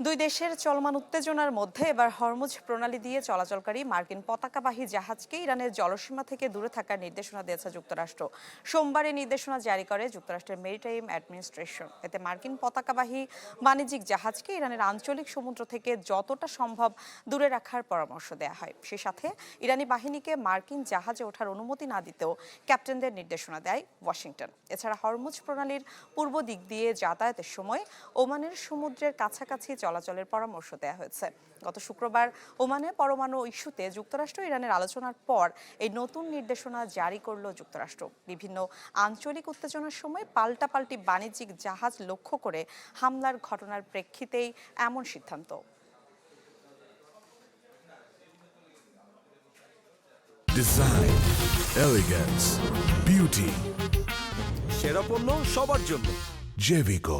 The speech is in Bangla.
দুই দেশের চলমান উত্তেজনার মধ্যে এবার হরমুজ প্রণালী দিয়ে চলাচলকারী মার্কিন পতাকাবাহী জাহাজকে ইরানের জলসীমা থেকে দূরে থাকার নির্দেশনা দিয়েছে যুক্তরাষ্ট্র। সোমবার এই নির্দেশনা জারি করে যুক্তরাষ্ট্রের মেরিটাইম অ্যাডমিনিস্ট্রেশন। এতে মার্কিন পতাকাবাহী বাণিজ্যিক জাহাজকে ইরানের আঞ্চলিক সমুদ্র থেকে যতটা সম্ভব দূরে রাখার পরামর্শ দেওয়া হয়। সে সাথে ইরানি বাহিনীকে মার্কিন জাহাজে ওঠার অনুমতি না দিতেও ক্যাপ্টেনদের নির্দেশনা দেয় ওয়াশিংটন। এছাড়া হরমুজ প্রণালীর পূর্ব দিক দিয়ে যাতায়াতের সময় ওমানের সমুদ্রের কাছাকাছি চলাচলের পরামর্শ দেওয়া হয়েছে। গত শুক্রবার ওমানে পরমাণু ইস্যুতে যুক্তরাষ্ট্র ইরানের আলোচনার পর এই নতুন নির্দেশনা জারি করল যুক্তরাষ্ট্র। বিভিন্ন আঞ্চলিক উত্তেজনার সময় পাল্টাপাল্টি বাণিজ্যিক জাহাজ লক্ষ্য করে হামলার ঘটনার প্রেক্ষিতেই এমন সিদ্ধান্ত। ডিজাইন, এলিগেন্স, বিউটি, সেরা পণ্য সবার জন্য। জেভিকো।